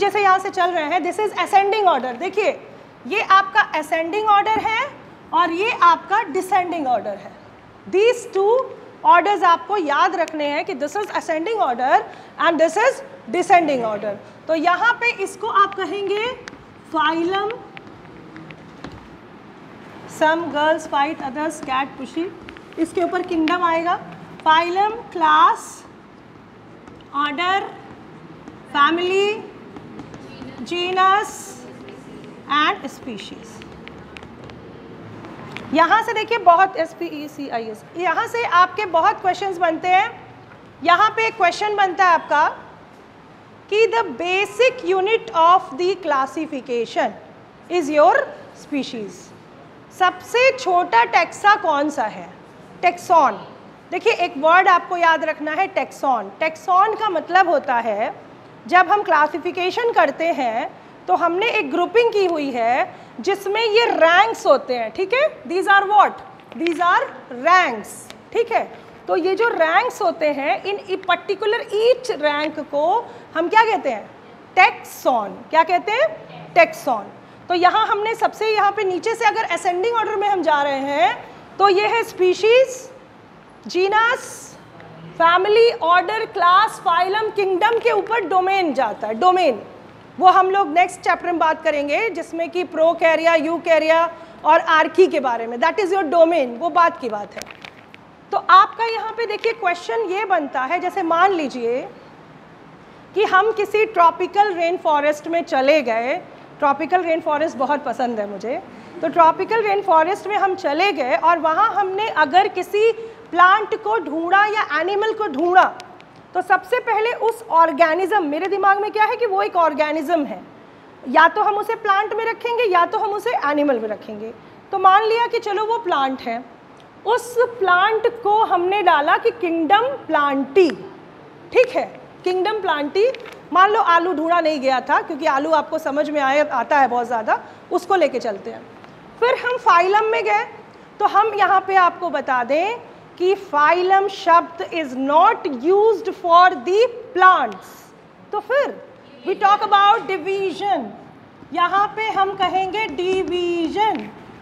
जैसे यहाँ से चल रहे हैं, दिस इज असेंडिंग ऑर्डर। देखिए ये आपका असेंडिंग ऑर्डर है और ये आपका डिसेंडिंग ऑर्डर है। दीज टू ऑर्डर्स आपको याद रखने हैं कि this is ascending order and this is descending order. तो यहाँ पे इसको आप कहेंगे phylum, some girls fight others cat pushy, इसके ऊपर किंगडम आएगा। Phylum, class, order, family, genus and species. यहाँ से देखिए बहुत SPECIS, यहाँ से आपके बहुत क्वेश्चंस बनते हैं। यहाँ पे एक क्वेश्चन बनता है आपका कि the basic unit of the classification is your species. सबसे छोटा टैक्सा कौन सा है? टैक्सॉन। देखिए एक वर्ड आपको याद रखना है, टैक्सॉन। टैक्सॉन का मतलब होता है जब हम क्लासिफिकेशन करते हैं तो हमने एक ग्रुपिंग की हुई है जिसमें ये रैंक्स होते हैं, ठीक है। These are what? These are ranks, ठीक है। तो ये जो रैंक्स होते हैं, इन पर्टिकुलर ईच रैंक को हम क्या कहते हैं? टैक्सॉन। क्या कहते हैं? टैक्सॉन। तो यहाँ हमने सबसे यहाँ पे नीचे से अगर असेंडिंग ऑर्डर में हम जा रहे हैं तो ये है species, genus, family, order, class, phylum, kingdom के ऊपर डोमेन जाता है। डोमेन वो हम लोग नेक्स्ट चैप्टर में बात करेंगे जिसमें कि प्रोकैरिया, यूकैरिया और आर्की के बारे में। दैट इज़ योर डोमेन, वो बात की बात है। तो आपका यहाँ पे देखिए क्वेश्चन ये बनता है, जैसे मान लीजिए कि हम किसी ट्रॉपिकल रेन फॉरेस्ट में चले गए। ट्रॉपिकल रेन फॉरेस्ट बहुत पसंद है मुझे। तो ट्रॉपिकल रेन फॉरेस्ट में हम चले गए और वहाँ हमने अगर किसी प्लांट को ढूंढा या एनिमल को ढूंढा तो सबसे पहले उस ऑर्गेनिज्म, मेरे दिमाग में क्या है कि वो एक ऑर्गेनिज्म है, या तो हम उसे प्लांट में रखेंगे या तो हम उसे एनिमल में रखेंगे। तो मान लिया कि चलो वो प्लांट है, उस प्लांट को हमने डाला कि किंगडम प्लांटी, ठीक है, किंगडम प्लांटी। मान लो आलू ढूंढा नहीं गया था क्योंकि आलू आपको समझ में आता है बहुत ज़्यादा, उसको लेके चलते हैं। फिर हम फाइलम में गए तो हम यहाँ पे आपको बता दें कि फाइलम शब्द is not used for the plants. तो फिर वी टॉक अबाउट डिवीजन। यहाँ पे हम कहेंगे डिवीजन।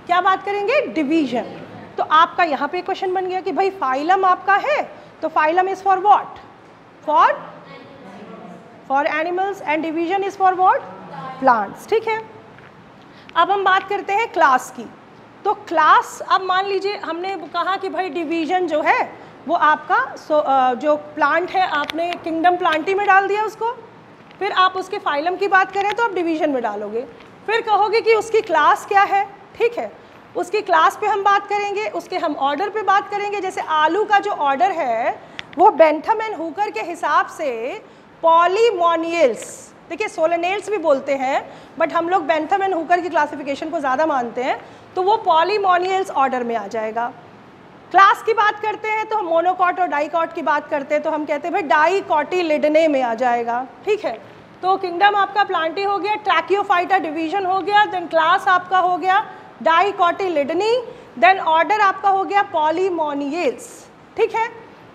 क्या बात करेंगे? डिवीजन। तो आपका यहाँ पे क्वेश्चन बन गया कि भाई फाइलम आपका है तो phylum is for what? For animals and division is for what? Plants, ठीक है। अब हम बात करते हैं क्लास की। तो क्लास, अब मान लीजिए हमने कहा कि भाई डिवीजन जो है वो आपका जो प्लांट है आपने किंगडम प्लांटी में डाल दिया उसको, फिर आप उसके फाइलम की बात करें तो आप डिवीजन में डालोगे, फिर कहोगे कि उसकी क्लास क्या है, ठीक है। उसकी क्लास पे हम बात करेंगे, उसके हम ऑर्डर पे बात करेंगे। जैसे आलू का जो ऑर्डर है वो बेंथम एंड हुकर के हिसाब से पॉलीमोनियल्स, देखिए सोलेनेल्स भी बोलते हैं बट हम लोग बेंथम एंड हुकर की क्लासिफिकेशन को ज़्यादा मानते हैं, तो वो पॉलीमोनियल्स ऑर्डर में आ जाएगा। क्लास की बात करते हैं तो हम मोनोकॉट और डाइकॉट की बात करते हैं तो हम कहते हैं भाई डाइकॉटिलिडने में आ जाएगा, ठीक है। तो किंगडम आपका प्लांटी हो गया, ट्रैकियोफाइटा डिवीजन हो गया, देन क्लास आपका हो गया डाइकॉटिलिडनी, देन ऑर्डर आपका हो गया पॉलीमोनियल्स, ठीक है।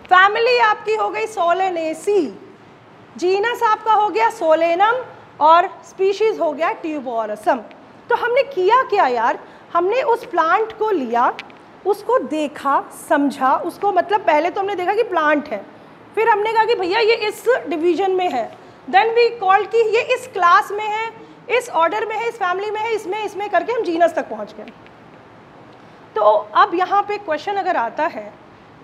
फैमिली आपकी हो गई सोलेनेसी, जीनस आपका हो गया सोलेनम और स्पीशीज हो गया ट्यूबोरसम। तो हमने किया क्या यार? हमने उस प्लांट को लिया, उसको देखा, समझा उसको, मतलब पहले तो हमने देखा कि प्लांट है, फिर हमने कहा कि भैया ये इस डिवीजन में है, देन वी कॉल्ड कि ये इस क्लास में है, इस ऑर्डर में है, इस फैमिली में है, इसमें करके हम जीनस तक पहुंच गए। तो अब यहाँ पे क्वेश्चन अगर आता है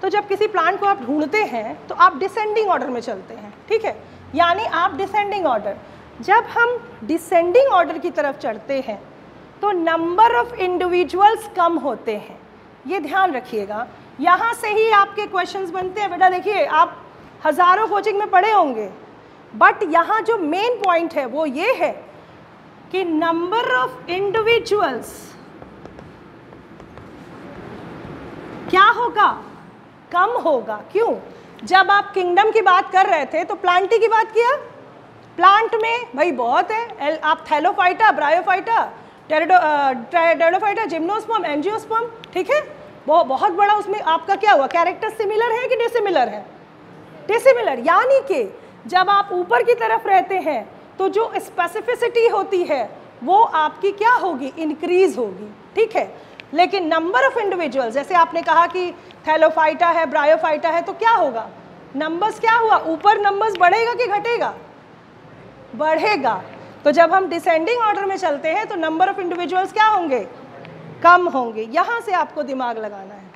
तो जब किसी प्लांट को आप ढूंढते हैं तो आप डिसेंडिंग ऑर्डर में चलते हैं, ठीक है, यानी आप डिसेंडिंग ऑर्डर। जब हम डिसेंडिंग ऑर्डर की तरफ चढ़ते हैं तो नंबर ऑफ इंडिविजुअल्स कम होते हैं, ये ध्यान रखिएगा। यहाँ से ही आपके क्वेश्चंस बनते हैं बेटा। देखिए आप हज़ारों कोचिंग में पढ़े होंगे बट यहाँ जो मेन पॉइंट है वो ये है कि नंबर ऑफ इंडिविजुअल्स क्या होगा? कम होगा। क्यों? जब आप किंगडम की बात कर रहे थे तो प्लांटी की बात किया, प्लांट में भाई बहुत है, आप Thallophyta, bryophyta, pteridophyta, gymnosperm, angiosperm, ठीक है, वो बहुत बड़ा। उसमें आपका क्या हुआ? कैरेक्टर सिमिलर है कि डिसिमिलर है? डिसिमिलर। यानी कि जब आप ऊपर की तरफ रहते हैं तो जो स्पेसिफिसिटी होती है वो आपकी क्या होगी, इंक्रीज होगी, ठीक है। लेकिन नंबर ऑफ इंडिविजुअल्स, जैसे आपने कहा कि थैलोफाइटा है, ब्रायोफाइटा है, तो क्या होगा, नंबर्स क्या हुआ, ऊपर नंबर्स बढ़ेगा कि घटेगा, बढ़ेगा। तो जब हम डिसेंडिंग ऑर्डर में चलते हैं तो नंबर ऑफ इंडिविजुअल्स क्या होंगे, कम होंगे। यहाँ से आपको दिमाग लगाना है।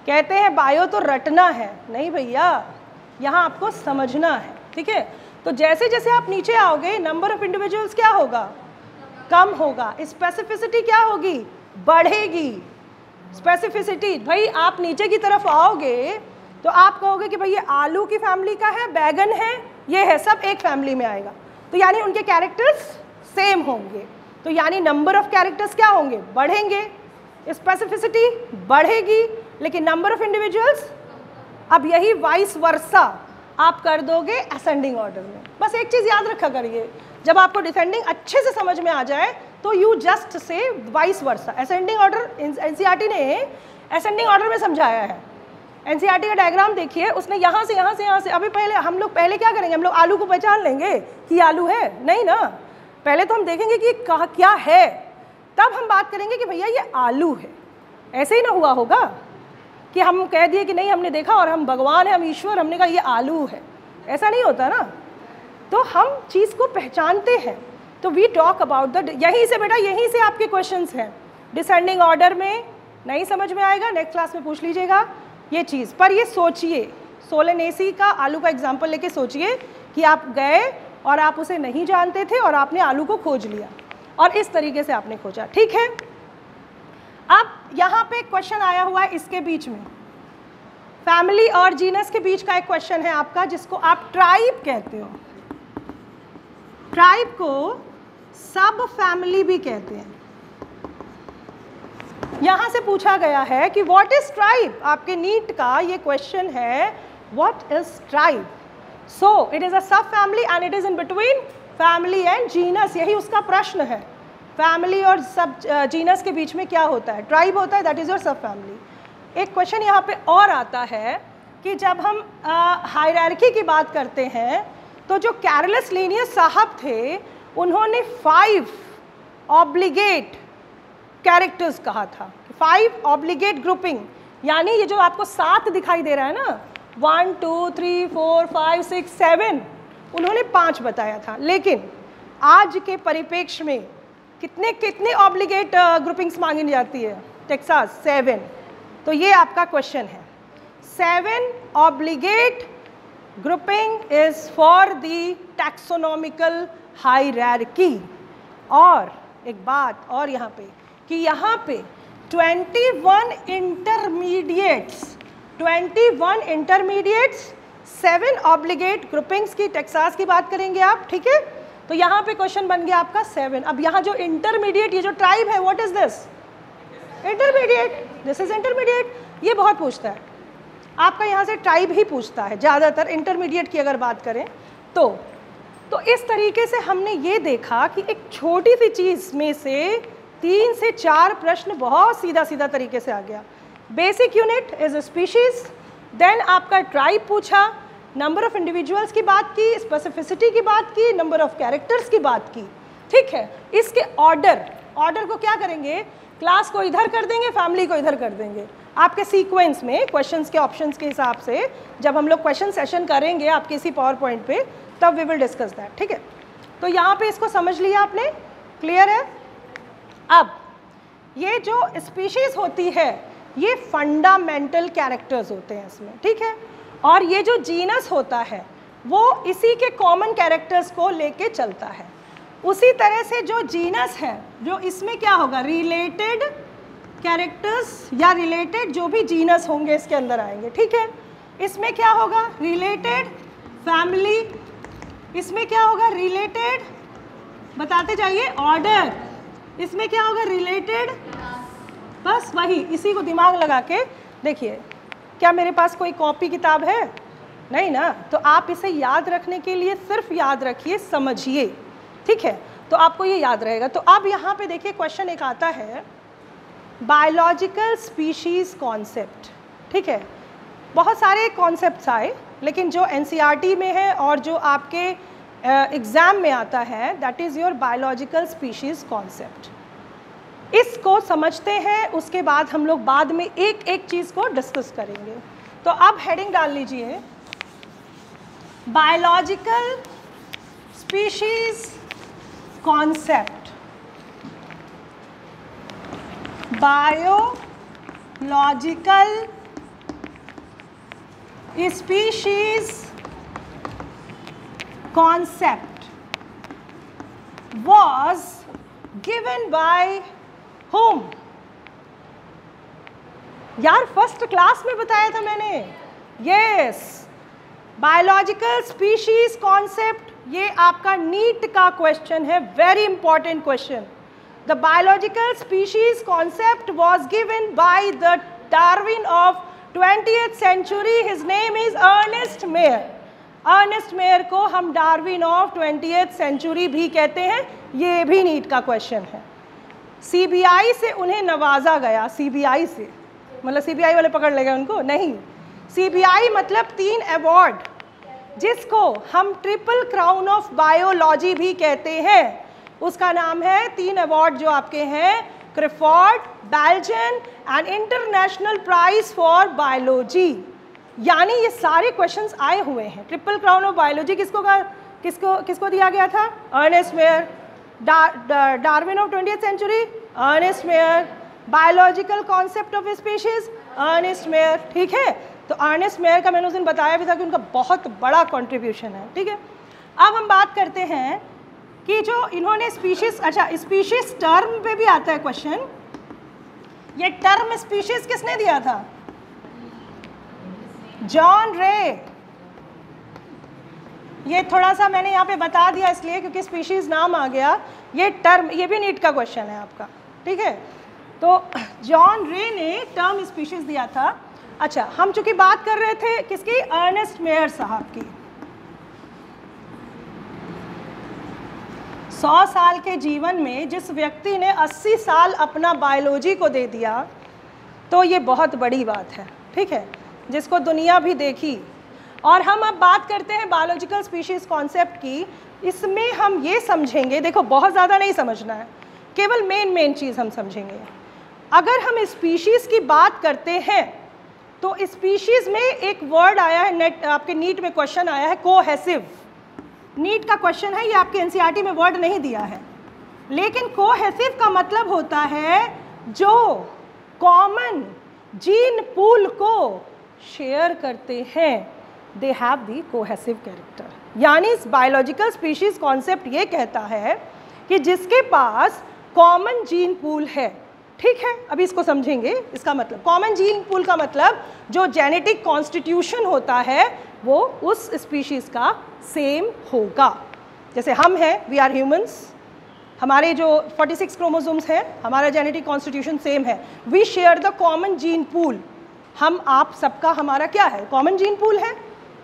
कहते हैं बायो तो रटना है, नहीं भैया, यहाँ आपको समझना है, ठीक है। तो जैसे जैसे आप नीचे आओगे नंबर ऑफ इंडिविजुअल्स क्या होगा, कम होगा, स्पेसिफिसिटी क्या होगी, बढ़ेगी। स्पेसिफिसिटी, भाई आप नीचे की तरफ आओगे तो आप कहोगे कि भाई ये आलू की फैमिली का है, बैगन है, ये है, सब एक फैमिली में आएगा, तो यानी उनके कैरेक्टर्स सेम होंगे, तो यानी नंबर ऑफ कैरेक्टर्स क्या होंगे, बढ़ेंगे, स्पेसिफिसिटी बढ़ेगी, लेकिन नंबर ऑफ इंडिविजुअल्स, अब यही वाइस वर्सा आप कर दोगे असेंडिंग ऑर्डर में। बस एक चीज़ याद रखा करिए, जब आपको डिसेंडिंग अच्छे से समझ में आ जाए तो you just say vice versa. Ascending order NCERT ने असेंडिंग ऑर्डर में समझाया है। एनसीईआरटी का डायग्राम देखिए, उसने यहाँ से यहाँ से यहाँ से, अभी पहले हम लोग पहले क्या करेंगे, हम लोग आलू को पहचान लेंगे कि आलू है, नहीं ना, पहले तो हम देखेंगे कि कहाँ क्या है, तब हम बात करेंगे कि भैया ये आलू है। ऐसे ही ना हुआ होगा कि हम कह दिए कि नहीं हमने देखा और हम भगवान है, हम ईश्वर, हमने कहा ये आलू है, ऐसा नहीं होता ना। तो हम चीज़ को पहचानते हैं। तो वी टॉक अबाउट द, यहीं से बेटा, यहीं से आपके क्वेश्चंस हैं। डिसेंडिंग ऑर्डर में नहीं समझ में आएगा, नेक्स्ट क्लास में पूछ लीजिएगा ये चीज़। पर ये सोचिए, सोलेनेसी का आलू का एग्जाम्पल लेके सोचिए कि आप गए और आप उसे नहीं जानते थे और आपने आलू को खोज लिया और इस तरीके से आपने खोजा, ठीक है। अब यहाँ पे क्वेश्चन आया हुआ है इसके बीच में, फैमिली और जीनस के बीच का एक क्वेश्चन है आपका, जिसको आप ट्राइब कहते हो। ट्राइब को सब फैमिली भी कहते हैं। यहाँ से पूछा गया है कि व्हाट इज ट्राइब, आपके नीट का ये क्वेश्चन है, what is tribe. So it is a sub family and it is in between family and genus, यही उसका प्रश्न है। फैमिली और सब जीनस के बीच में क्या होता है, ट्राइब होता है, दैट इज योर सब फैमिली। एक क्वेश्चन यहाँ पे और आता है कि जब हम हायरार्की की बात करते हैं तो जो कैरलस लीनियस साहब थे उन्होंने 5 ऑब्लिगेट कैरेक्टर्स कहा था, 5 ऑब्लिगेट ग्रुपिंग, यानी ये जो आपको 7 दिखाई दे रहा है ना, 1 2 3 4 5 6 7, उन्होंने 5 बताया था। लेकिन आज के परिप्रेक्ष्य में कितने कितने ऑब्लिगेट ग्रुपिंग्स मांगी जाती है, टेक्सास 7। तो ये आपका क्वेश्चन है, 7 obligate grouping is for the taxonomical hierarchy. और एक बात और यहाँ पे कि यहाँ पे 21 इंटरमीडिएट्स 7 ऑब्लिगेट ग्रुपिंग्स की टेक्सास की बात करेंगे आप, ठीक है। तो यहाँ पे क्वेश्चन बन गया आपका 7। अब यहाँ जो इंटरमीडिएट, ये जो ट्राइब है, what is this, intermediate, this is intermediate. ये बहुत पूछता है आपका, यहाँ से ट्राइब ही पूछता है ज़्यादातर, इंटरमीडिएट की अगर बात करें तो इस तरीके से हमने ये देखा कि एक छोटी सी चीज़ में से 3 से 4 प्रश्न बहुत सीधा सीधा तरीके से आ गया। Basic unit is species, then आपका ट्राइब पूछा, नंबर ऑफ इंडिविजुअल्स की बात की, स्पेसिफिसिटी की बात की, नंबर ऑफ कैरेक्टर्स की बात की, ठीक है। इसके ऑर्डर को क्या करेंगे, क्लास को इधर कर देंगे, फैमिली को इधर कर देंगे। आपके सीक्वेंस में क्वेश्चंस के ऑप्शंस के हिसाब से जब हम लोग क्वेश्चन सेशन करेंगे आपके इसी पावर पॉइंट पे, तब वी विल डिस्कस दैट, ठीक है। तो यहाँ पे इसको समझ लिया आपने, क्लियर है। अब ये जो स्पीशीज होती है ये फंडामेंटल कैरेक्टर्स होते हैं इसमें, ठीक है। और ये जो जीनस होता है वो इसी के कॉमन कैरेक्टर्स को लेके चलता है। उसी तरह से जो जीनस है, जो इसमें क्या होगा, रिलेटेड कैरेक्टर्स या रिलेटेड जो भी जीनस होंगे इसके अंदर आएंगे, ठीक है। इसमें क्या होगा, रिलेटेड फैमिली, इसमें क्या होगा, रिलेटेड, बताते जाइए, ऑर्डर, इसमें क्या होगा, रिलेटेड, बस वही, इसी को दिमाग लगा के देखिए। क्या मेरे पास कोई कॉपी किताब है, नहीं ना, तो आप इसे याद रखने के लिए सिर्फ याद रखिए, समझिए, ठीक है, तो आपको ये याद रहेगा। तो अब यहाँ पे देखिए क्वेश्चन एक आता है, बायोलॉजिकल स्पीशीज़ कॉन्सेप्ट, ठीक है। बहुत सारे कॉन्सेप्ट्स आए, लेकिन जो एनसीईआरटी में है और जो आपके एग्ज़ाम में आता है, that is your biological species concept. इसको समझते हैं, उसके बाद हम लोग बाद में एक एक चीज़ को डिस्कस करेंगे। तो अब हेडिंग डाल लीजिए, biological species concept. Biological species concept was given by whom? यार फर्स्ट क्लास में बताया था मैंने। यस, बायोलॉजिकल स्पीशीज कॉन्सेप्ट, ये आपका नीट का क्वेश्चन है, very important question. The biological species concept was given by the Darwin of 20th century. His name is Ernest Mayr. Ernest Mayr को हम डार्विन ऑफ 20th सेंचुरी भी कहते हैं। ये भी नीट का क्वेश्चन है। सीबीआई से उन्हें नवाजा गया, सीबीआई से मतलब सीबीआई वाले पकड़ ले गए उनको? नहीं, सीबीआई मतलब 3 अवार्ड, जिसको हम ट्रिपल क्राउन ऑफ बायोलॉजी भी कहते हैं। उसका नाम है 3 अवार्ड जो आपके हैं, Crafoord, Balzan and International Prize for Biology. यानी ये सारे क्वेश्चंस आए हुए हैं। ट्रिपल क्राउन ऑफ बायोलॉजी किसको दिया गया था? Ernest Mayr. Darwin of 20th century, Ernest Mayr. Biological concept of species, Ernest Mayr. ठीक है, तो अर्नेस्ट मेयर का मैंने उस दिन बताया भी था कि उनका बहुत बड़ा कंट्रीब्यूशन है। ठीक है, अब हम बात करते हैं कि जो इन्होंने स्पीशीज, अच्छा स्पीशीज टर्म पे भी आता है क्वेश्चन। ये टर्म स्पीशीज किसने दिया था? जॉन रे। ये थोड़ा सा मैंने यहाँ पे बता दिया इसलिए क्योंकि स्पीशीज नाम आ गया। ये टर्म, ये भी नीट का क्वेश्चन है आपका। ठीक है, तो जॉन रे ने टर्म स्पीशीज दिया था। अच्छा, हम चूंकि बात कर रहे थे किसकी? अर्नेस्ट मेयर साहब की। 100 साल के जीवन में जिस व्यक्ति ने 80 साल अपना बायोलॉजी को दे दिया, तो ये बहुत बड़ी बात है। ठीक है, जिसको दुनिया भी देखी। और हम अब बात करते हैं बायोलॉजिकल स्पीशीज़ कॉन्सेप्ट की। इसमें हम ये समझेंगे, देखो बहुत ज़्यादा नहीं समझना है, केवल मेन चीज़ हम समझेंगे। अगर हम स्पीशीज़ की बात करते हैं तो स्पीशीज़ में एक वर्ड आया है, आपके नीट में क्वेश्चन आया है, कोहेसिव। नीट का क्वेश्चन है, ये आपके एनसीईआरटी में वर्ड नहीं दिया है, लेकिन कोहेसिव का मतलब होता है जो कॉमन जीन पूल को शेयर करते हैं, they have the cohesive character. यानी इस बायोलॉजिकल स्पीशीज कॉन्सेप्ट ये कहता है कि जिसके पास कॉमन जीन पूल है। ठीक है, अभी इसको समझेंगे। इसका मतलब कॉमन जीन पूल का मतलब जो जेनेटिक कॉन्स्टिट्यूशन होता है वो उस स्पीशीज का सेम होगा। जैसे हम हैं, वी आर ह्यूमंस, हमारे जो 46 क्रोमोसोम्स हैं, हमारा जेनेटिक कॉन्स्टिट्यूशन सेम है। We share the common gene pool. हम आप सबका हमारा क्या है? कॉमन जीन पूल है।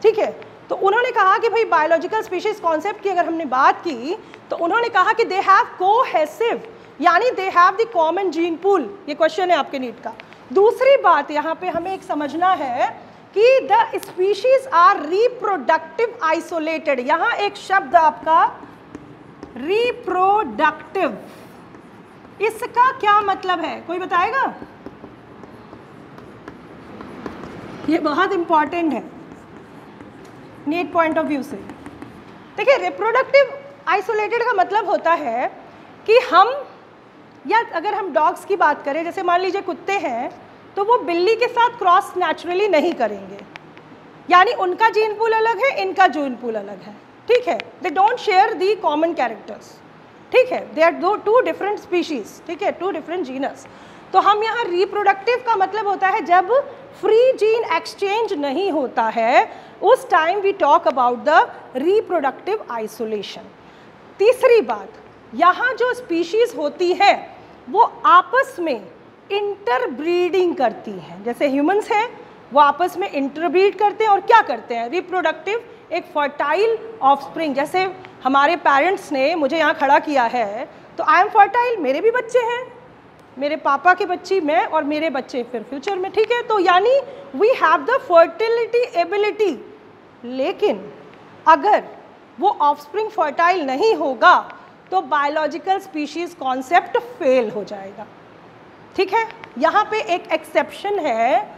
ठीक है, तो उन्होंने कहा कि भाई बायोलॉजिकल स्पीशीज कॉन्सेप्ट की अगर हमने बात की तो उन्होंने कहा कि दे हैव कोहेसिव, यानी they have the common gene pool. ये क्वेश्चन है आपके नीट का। दूसरी बात यहाँ पे हमें एक समझना है कि the species are reproductive isolated. यहाँ एक शब्द आपका रिप्रोडक्टिव, इसका क्या मतलब है? कोई बताएगा? ये बहुत इंपॉर्टेंट है नीट पॉइंट ऑफ व्यू से। देखिए, रिप्रोडक्टिव आइसोलेटेड का मतलब होता है कि हम, या अगर हम डॉग्स की बात करें, जैसे मान लीजिए कुत्ते हैं, तो वो बिल्ली के साथ क्रॉस नेचुरली नहीं करेंगे, यानी उनका जीन पूल अलग है, इनका जीन पूल अलग है। ठीक है, they don't share the common characters. ठीक है, they are two different species. ठीक है, 2 डिफरेंट जीनस। तो हम यहाँ रिप्रोडक्टिव का मतलब होता है जब फ्री जीन एक्सचेंज नहीं होता है, उस time we talk about the reproductive isolation. तीसरी बात, यहाँ जो स्पीशीज होती है वो आपस में इंटरब्रीडिंग करती हैं। जैसे ह्यूमंस हैं, वो आपस में इंटरब्रीड करते हैं और क्या करते हैं? रिप्रोडक्टिव, एक फर्टाइल ऑफस्प्रिंग। जैसे हमारे पेरेंट्स ने मुझे यहाँ खड़ा किया है तो आई एम फर्टाइल, मेरे भी बच्चे हैं, मेरे पापा के बच्ची मैं और मेरे बच्चे फिर फ्यूचर में। ठीक है, तो यानी we have the fertility ability. लेकिन अगर वो ऑफस्प्रिंग फर्टाइल नहीं होगा तो बायोलॉजिकल स्पीशीज कॉन्सेप्ट फेल हो जाएगा। ठीक है, यहाँ पे एक एक्सेप्शन है।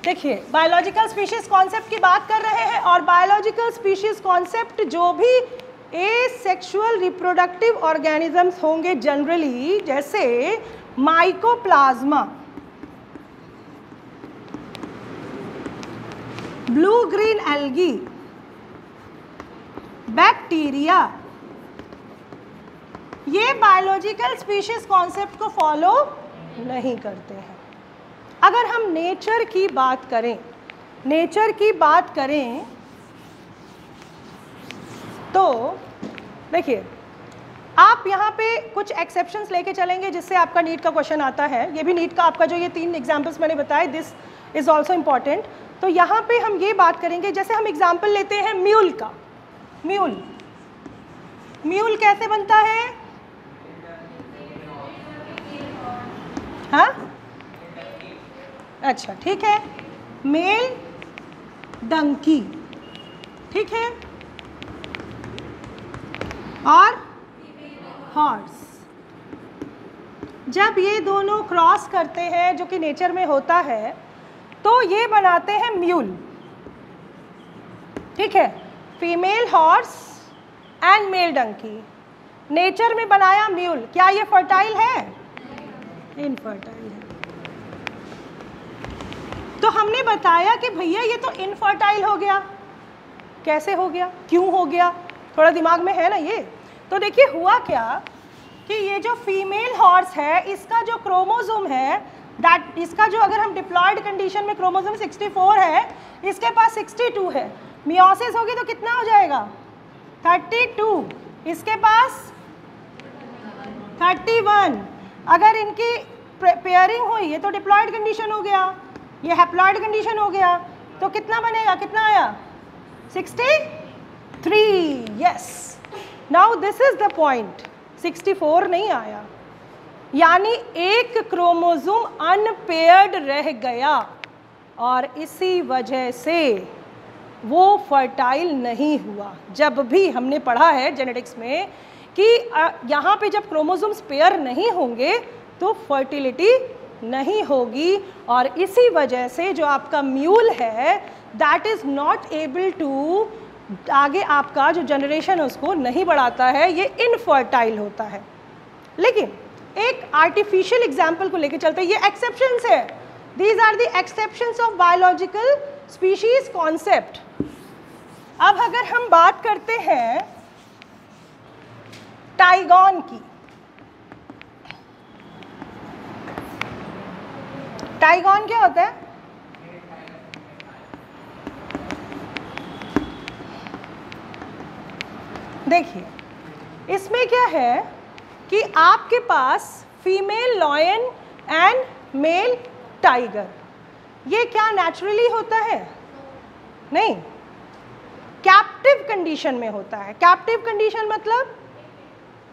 देखिए, बायोलॉजिकल स्पीशीज कॉन्सेप्ट की बात कर रहे हैं और बायोलॉजिकल स्पीशीज कॉन्सेप्ट जो भी एसेक्सुअल रिप्रोडक्टिव ऑर्गेनिजम्स होंगे जनरली, जैसे mycoplasma, blue green algae, bacteria, ये बायोलॉजिकल स्पीशीज कॉन्सेप्ट को फॉलो नहीं करते हैं। अगर हम नेचर की बात करें, तो देखिए, आप यहाँ पे कुछ एक्सेप्शंस लेके चलेंगे जिससे आपका नीट का क्वेश्चन आता है। ये भी नीट का आपका जो ये 3 एग्जाम्पल्स मैंने बताए, दिस इज ऑल्सो इम्पॉर्टेंट। तो यहाँ पे हम ये बात करेंगे, जैसे हम एग्जाम्पल लेते हैं म्यूल का। म्यूल कैसे बनता है? हाँ, अच्छा ठीक है, मेल डंकी, ठीक है, और हॉर्स। जब ये दोनों क्रॉस करते हैं, जो कि नेचर में होता है, तो ये बनाते हैं म्यूल। ठीक है, female horse and male donkey, nature में बनाया म्यूल। क्या ये फर्टाइल है? इनफर्टाइल है। तो हमने बताया कि भैया ये तो इनफर्टाइल हो गया। कैसे हो गया, क्यों हो गया, थोड़ा दिमाग में है ना ये। तो देखिए हुआ क्या कि ये जो फीमेल हॉर्स है, इसका जो क्रोमोसोम है, दैट इसका जो, अगर हम डिप्लॉयड कंडीशन में क्रोमोसोम 64 है, इसके पास 62 है। मियोसिस होगी तो कितना हो जाएगा? 32। इसके पास 31। अगर इनकी पेयरिंग हुई, ये तो डिप्लॉयड कंडीशन हो गया, ये हैप्लॉयड कंडीशन हो गया, तो कितना बनेगा? कितना आया? 63। Yes, now this is the point, 64 नहीं आया, यानी एक क्रोमोसोम अनपेयर्ड रह गया और इसी वजह से वो फर्टाइल नहीं हुआ। जब भी हमने पढ़ा है जेनेटिक्स में कि यहाँ पे जब क्रोमोसोम्स पेयर नहीं होंगे तो फर्टिलिटी नहीं होगी, और इसी वजह से जो आपका म्यूल है that is not able to, आगे आपका जो जनरेशन है उसको नहीं बढ़ाता है, ये इनफर्टाइल होता है। लेकिन एक आर्टिफिशियल एग्जाम्पल को लेके चलते हैं, ये एक्सेप्शंस है, these are the exceptions of biological species concept. अब अगर हम बात करते हैं टाइगॉन की, टाइगॉन क्या होता है? देखिए, इसमें क्या है कि आपके पास female lion and male tiger, ये क्या नेचुरली होता है? नहीं, कैप्टिव कंडीशन में होता है। कैप्टिव कंडीशन मतलब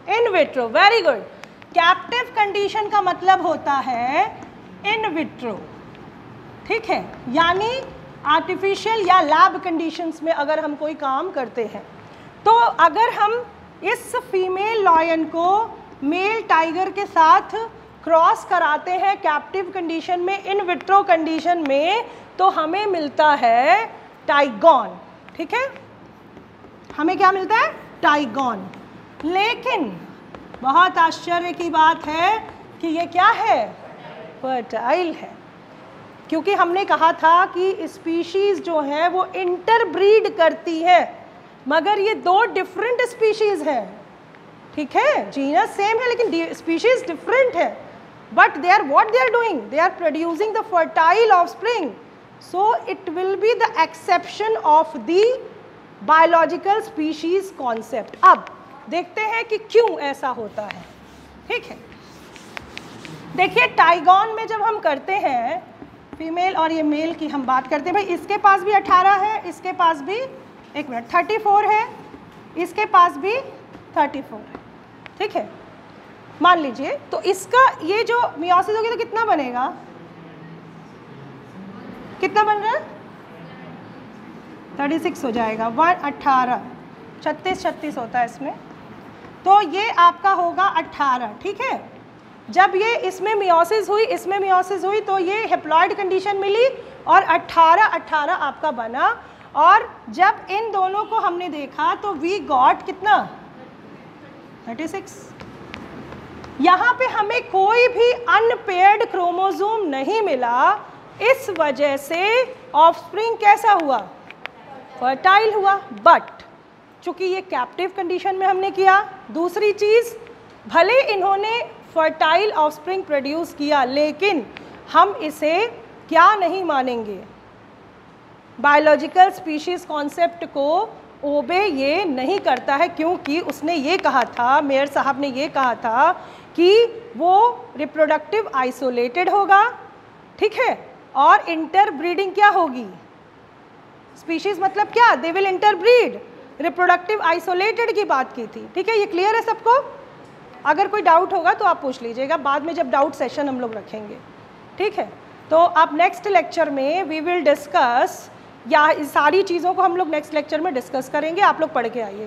in vitro. Very good, captive condition का मतलब होता है इन विट्रो। ठीक है, यानी आर्टिफिशियल या लैब कंडीशंस में अगर हम कोई काम करते हैं, तो अगर हम इस फीमेल लॉयन को मेल टाइगर के साथ क्रॉस कराते हैं कैप्टिव कंडीशन में, इन विट्रो कंडीशन में, तो हमें मिलता है टाइगॉन। ठीक है, हमें क्या मिलता है? टाइगॉन। लेकिन बहुत आश्चर्य की बात है कि ये क्या है? फर्टाइल है, क्योंकि हमने कहा था कि स्पीशीज जो है वो इंटरब्रीड करती है, मगर ये 2 डिफरेंट स्पीशीज है। ठीक है, जीनस सेम है लेकिन स्पीशीज डिफरेंट है, but they are what they are doing, they are producing the fertile offspring, so it will be the exception of the biological species concept. अब देखते हैं कि क्यों ऐसा होता है। ठीक है, देखिए टाइगॉन में जब हम करते हैं फीमेल और ये मेल की हम बात करते हैं, भाई इसके पास भी 18 है, इसके पास भी 34 है, इसके पास भी 34 है। ठीक है, मान लीजिए, तो इसका ये जो मियोसिस होगी तो कितना बनेगा? कितना बन रहा है? 36 हो जाएगा। 18 36 होता है इसमें, तो ये आपका होगा 18, ठीक है। जब ये इसमें मियोसिस हुई, इसमें मियोसिस हुई, तो ये हेप्लॉइड कंडीशन मिली और 18 आपका बना। और जब इन दोनों को हमने देखा तो वी गॉट कितना, 36। यहाँ पे हमें कोई भी अनपेयर्ड क्रोमोसोम नहीं मिला, इस वजह से ऑफस्प्रिंग कैसा हुआ, फर्टाइल हुआ। बट चूंकि ये कैप्टिव कंडीशन में हमने किया, दूसरी चीज़, भले इन्होंने फर्टाइल ऑफस्प्रिंग प्रोड्यूस किया, लेकिन हम इसे क्या नहीं मानेंगे, बायोलॉजिकल स्पीशीज कॉन्सेप्ट को ओबे ये नहीं करता है, क्योंकि उसने ये कहा था, मेयर साहब ने ये कहा था कि वो रिप्रोडक्टिव आइसोलेटेड होगा, ठीक है, और इंटरब्रीडिंग क्या होगी, स्पीशीज मतलब क्या, they will interbreed, reproductive isolated की बात की थी, ठीक है। ये क्लियर है सबको? अगर कोई डाउट होगा तो आप पूछ लीजिएगा बाद में जब डाउट सेशन हम लोग रखेंगे, ठीक है। तो आप नेक्स्ट लेक्चर में वी विल डिस्कस, या इस सारी चीज़ों को हम लोग नेक्स्ट लेक्चर में डिस्कस करेंगे, आप लोग पढ़ के आइएगा।